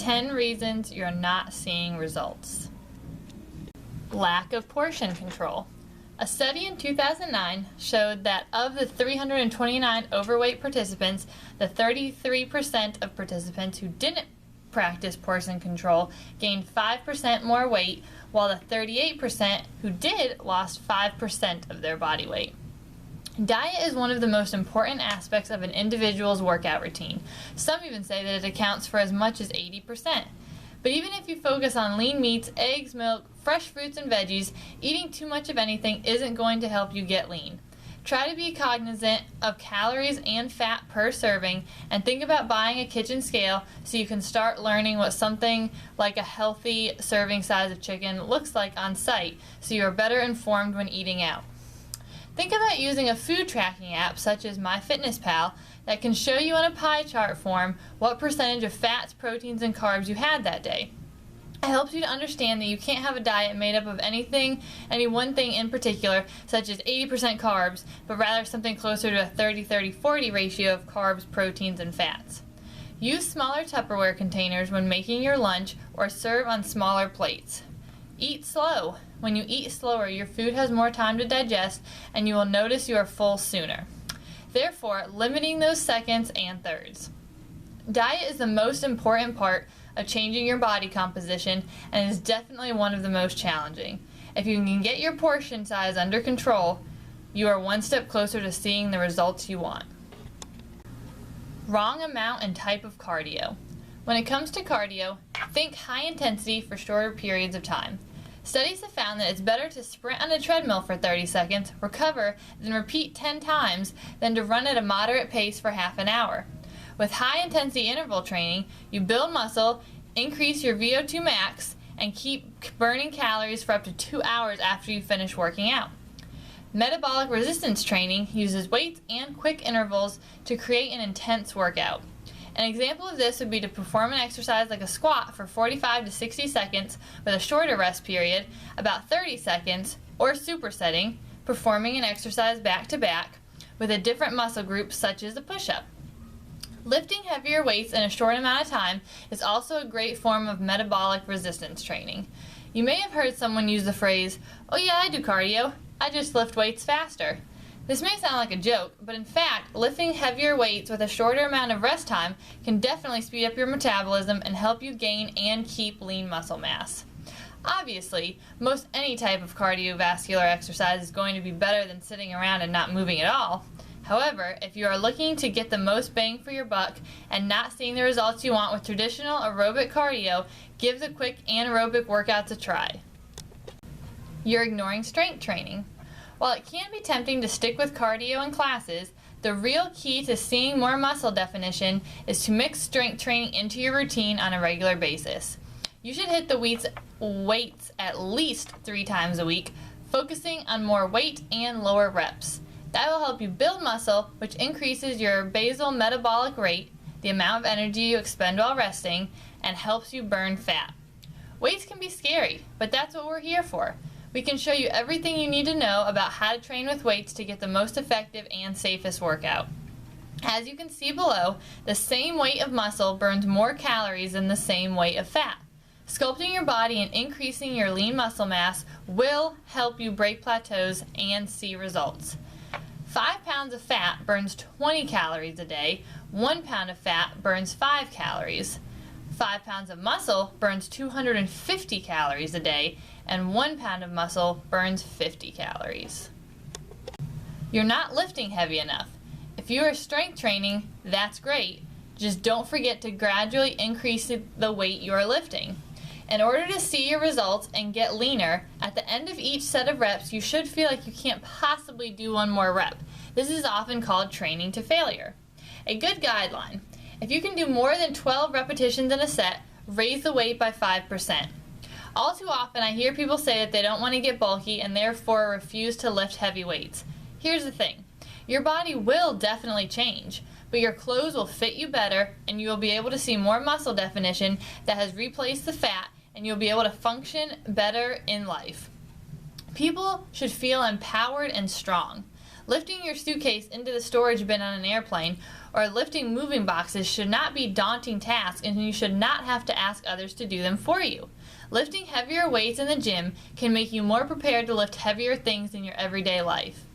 10 reasons you're not seeing results. Lack of portion control. A study in 2009 showed that of the 329 overweight participants, the 33% of participants who didn't practice portion control gained 5% more weight, while the 38% who did lost 5% of their body weight. Diet is one of the most important aspects of an individual's workout routine. Some even say that it accounts for as much as 80%. But even if you focus on lean meats, eggs, milk, fresh fruits and veggies, eating too much of anything isn't going to help you get lean. Try to be cognizant of calories and fat per serving, and think about buying a kitchen scale so you can start learning what something like a healthy serving size of chicken looks like on site, so you are better informed when eating out. Think about using a food tracking app such as MyFitnessPal that can show you on a pie chart form what percentage of fats, proteins, and carbs you had that day. It helps you to understand that you can't have a diet made up of any one thing in particular, such as 80% carbs, but rather something closer to a 30-30-40 ratio of carbs, proteins, and fats. Use smaller Tupperware containers when making your lunch or serve on smaller plates. Eat slow. When you eat slower, your food has more time to digest and you will notice you are full sooner. Therefore, limiting those seconds and thirds. Diet is the most important part of changing your body composition and is definitely one of the most challenging. If you can get your portion size under control, you are one step closer to seeing the results you want. Wrong amount and type of cardio. When it comes to cardio, think high intensity for shorter periods of time. Studies have found that it's better to sprint on a treadmill for 30 seconds, recover, then repeat 10 times than to run at a moderate pace for half an hour. With high-intensity interval training, you build muscle, increase your VO2 max, and keep burning calories for up to 2 hours after you finish working out. Metabolic resistance training uses weights and quick intervals to create an intense workout. An example of this would be to perform an exercise like a squat for 45 to 60 seconds with a shorter rest period, about 30 seconds, or supersetting, performing an exercise back to back with a different muscle group such as a push-up. Lifting heavier weights in a short amount of time is also a great form of metabolic resistance training. You may have heard someone use the phrase, "Oh yeah, I do cardio, I just lift weights faster." This may sound like a joke, but in fact, lifting heavier weights with a shorter amount of rest time can definitely speed up your metabolism and help you gain and keep lean muscle mass. Obviously, most any type of cardiovascular exercise is going to be better than sitting around and not moving at all. However, if you are looking to get the most bang for your buck and not seeing the results you want with traditional aerobic cardio, give the quick anaerobic workouts a try. You're ignoring strength training. While it can be tempting to stick with cardio in classes, the real key to seeing more muscle definition is to mix strength training into your routine on a regular basis. You should hit the weights at least 3 times a week, focusing on more weight and lower reps. That will help you build muscle, which increases your basal metabolic rate, the amount of energy you expend while resting, and helps you burn fat. Weights can be scary, but that's what we're here for. We can show you everything you need to know about how to train with weights to get the most effective and safest workout. As you can see below, the same weight of muscle burns more calories than the same weight of fat. Sculpting your body and increasing your lean muscle mass will help you break plateaus and see results. 5 pounds of fat burns 20 calories a day, 1 pound of fat burns 5 calories. 5 pounds of muscle burns 250 calories a day, and 1 pound of muscle burns 50 calories. You're not lifting heavy enough. If you are strength training, that's great. Just don't forget to gradually increase the weight you are lifting. In order to see your results and get leaner, at the end of each set of reps, you should feel like you can't possibly do one more rep. This is often called training to failure. A good guideline: if you can do more than 12 repetitions in a set, raise the weight by 5%. All too often I hear people say that they don't want to get bulky and therefore refuse to lift heavy weights. Here's the thing: your body will definitely change, but your clothes will fit you better and you will be able to see more muscle definition that has replaced the fat, and you'll be able to function better in life. People should feel empowered and strong. Lifting your suitcase into the storage bin on an airplane or lifting moving boxes should not be a daunting task, and you should not have to ask others to do them for you. Lifting heavier weights in the gym can make you more prepared to lift heavier things in your everyday life.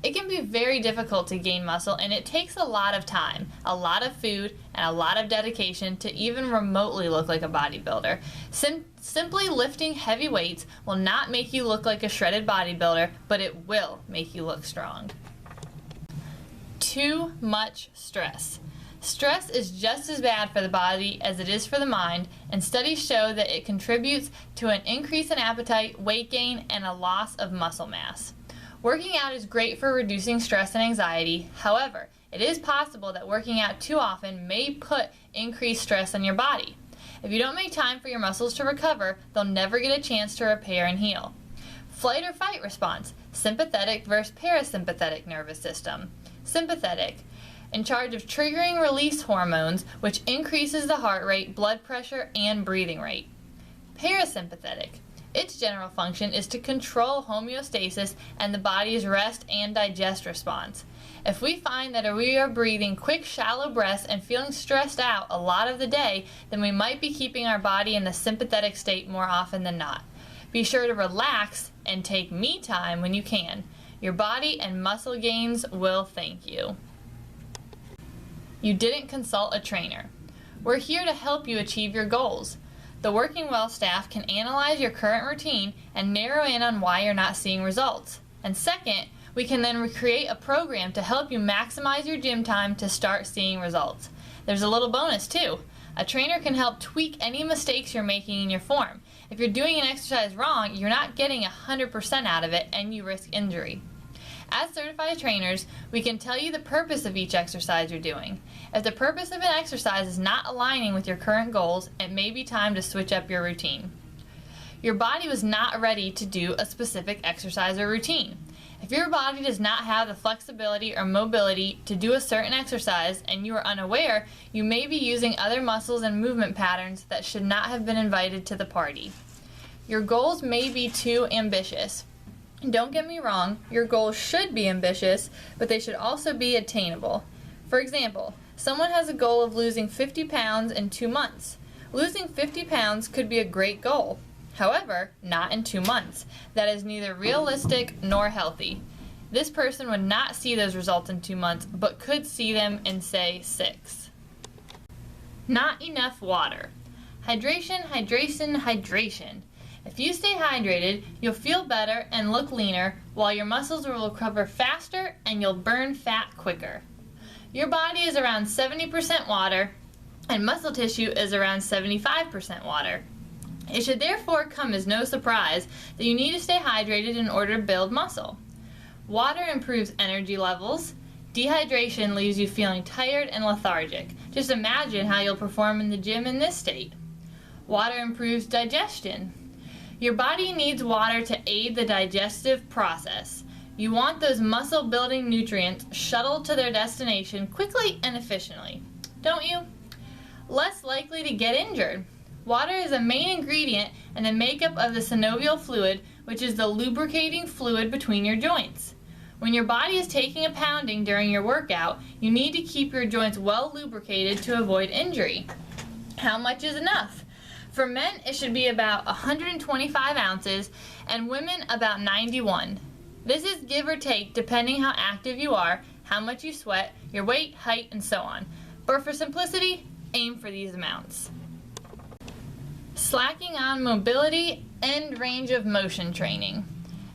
It can be very difficult to gain muscle, and it takes a lot of time, a lot of food, and a lot of dedication to even remotely look like a bodybuilder. Simply lifting heavy weights will not make you look like a shredded bodybuilder, but it will make you look strong. Too much stress. Stress is just as bad for the body as it is for the mind, and studies show that it contributes to an increase in appetite, weight gain, and a loss of muscle mass. Working out is great for reducing stress and anxiety. However, it is possible that working out too often may put increased stress on your body. If you don't make time for your muscles to recover, they'll never get a chance to repair and heal. Flight or fight response, sympathetic versus parasympathetic nervous system. Sympathetic, in charge of triggering release hormones, which increases the heart rate, blood pressure, and breathing rate. Parasympathetic, its general function is to control homeostasis and the body's rest and digest response. If we find that we are breathing quick, shallow breaths and feeling stressed out a lot of the day, then we might be keeping our body in the sympathetic state more often than not. Be sure to relax and take me time when you can. Your body and muscle gains will thank you. You didn't consult a trainer. We're here to help you achieve your goals. The Working Well staff can analyze your current routine and narrow in on why you're not seeing results. And second, we can then recreate a program to help you maximize your gym time to start seeing results. There's a little bonus too. A trainer can help tweak any mistakes you're making in your form. If you're doing an exercise wrong, you're not getting 100% out of it and you risk injury. As certified trainers, we can tell you the purpose of each exercise you're doing. If the purpose of an exercise is not aligning with your current goals, it may be time to switch up your routine. Your body was not ready to do a specific exercise or routine. If your body does not have the flexibility or mobility to do a certain exercise and you are unaware, you may be using other muscles and movement patterns that should not have been invited to the party. Your goals may be too ambitious. Don't get me wrong, your goals should be ambitious, but they should also be attainable. For example, someone has a goal of losing 50 pounds in 2 months. Losing 50 pounds could be a great goal. However, not in 2 months. That is neither realistic nor healthy. This person would not see those results in 2 months, but could see them in, say, 6. Not enough water. Hydration, hydration, hydration. If you stay hydrated, you'll feel better and look leaner, while your muscles will recover faster and you'll burn fat quicker. Your body is around 70% water, and muscle tissue is around 75% water. It should therefore come as no surprise that you need to stay hydrated in order to build muscle. Water improves energy levels. Dehydration leaves you feeling tired and lethargic. Just imagine how you'll perform in the gym in this state. Water improves digestion. Your body needs water to aid the digestive process. You want those muscle-building nutrients shuttled to their destination quickly and efficiently, don't you? Less likely to get injured. Water is a main ingredient in the makeup of the synovial fluid, which is the lubricating fluid between your joints. When your body is taking a pounding during your workout, you need to keep your joints well lubricated to avoid injury. How much is enough? For men, it should be about 125 ounces, and women about 91. This is give or take depending how active you are, how much you sweat, your weight, height, and so on. But for simplicity, aim for these amounts. Slacking on mobility and range of motion training.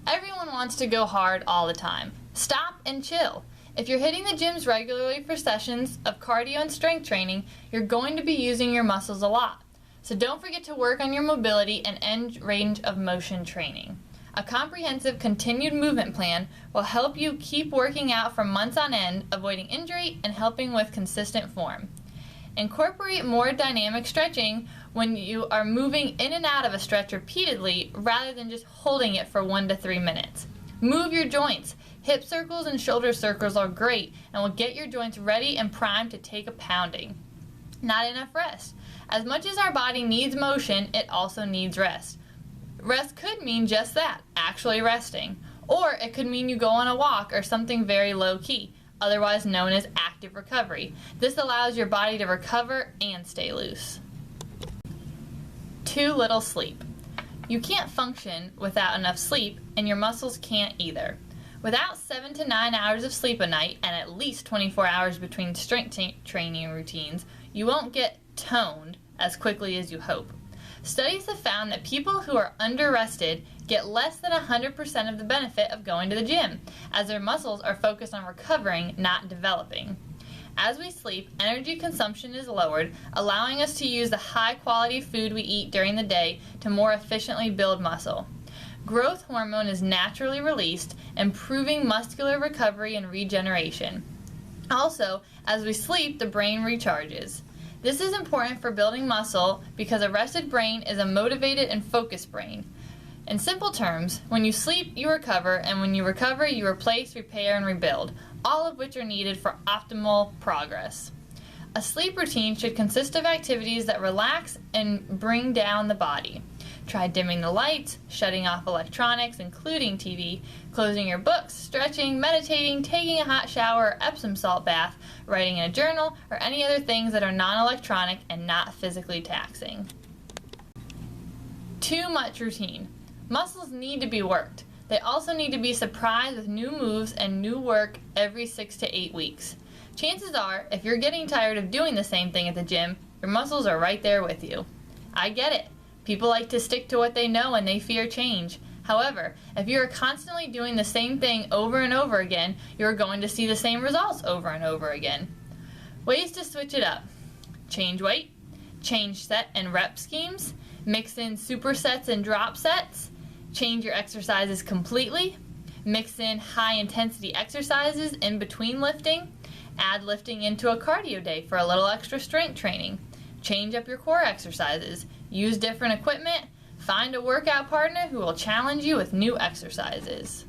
Everyone wants to go hard all the time. Stop and chill. If you're hitting the gyms regularly for sessions of cardio and strength training, you're going to be using your muscles a lot. So don't forget to work on your mobility and end range of motion training. A comprehensive continued movement plan will help you keep working out for months on end, avoiding injury and helping with consistent form. Incorporate more dynamic stretching when you are moving in and out of a stretch repeatedly rather than just holding it for 1 to 3 minutes. Move your joints. Hip circles and shoulder circles are great and will get your joints ready and primed to take a pounding. Not enough rest. As much as our body needs motion, it also needs rest. Rest could mean just that, actually resting. Or it could mean you go on a walk or something very low key, otherwise known as active recovery. This allows your body to recover and stay loose. Too little sleep. You can't function without enough sleep, and your muscles can't either. Without 7 to 9 hours of sleep a night and at least 24 hours between strength training routines, you won't get toned as quickly as you hope. Studies have found that people who are under-rested get less than 100% of the benefit of going to the gym, as their muscles are focused on recovering, not developing. As we sleep, energy consumption is lowered, allowing us to use the high-quality food we eat during the day to more efficiently build muscle. Growth hormone is naturally released, improving muscular recovery and regeneration. Also, as we sleep, the brain recharges. This is important for building muscle because a rested brain is a motivated and focused brain. In simple terms, when you sleep, you recover, and when you recover, you replace, repair, and rebuild, all of which are needed for optimal progress. A sleep routine should consist of activities that relax and bring down the body. Try dimming the lights, shutting off electronics, including TV, closing your books, stretching, meditating, taking a hot shower or Epsom salt bath, writing in a journal, or any other things that are non-electronic and not physically taxing. Too much routine. Muscles need to be worked. They also need to be surprised with new moves and new work every 6 to 8 weeks. Chances are, if you're getting tired of doing the same thing at the gym, your muscles are right there with you. I get it. People like to stick to what they know and they fear change. However, if you are constantly doing the same thing over and over again, you're going to see the same results over and over again. Ways to switch it up. Change weight, change set and rep schemes, mix in supersets and drop sets, change your exercises completely, mix in high-intensity exercises in between lifting, add lifting into a cardio day for a little extra strength training, change up your core exercises, use different equipment, find a workout partner who will challenge you with new exercises.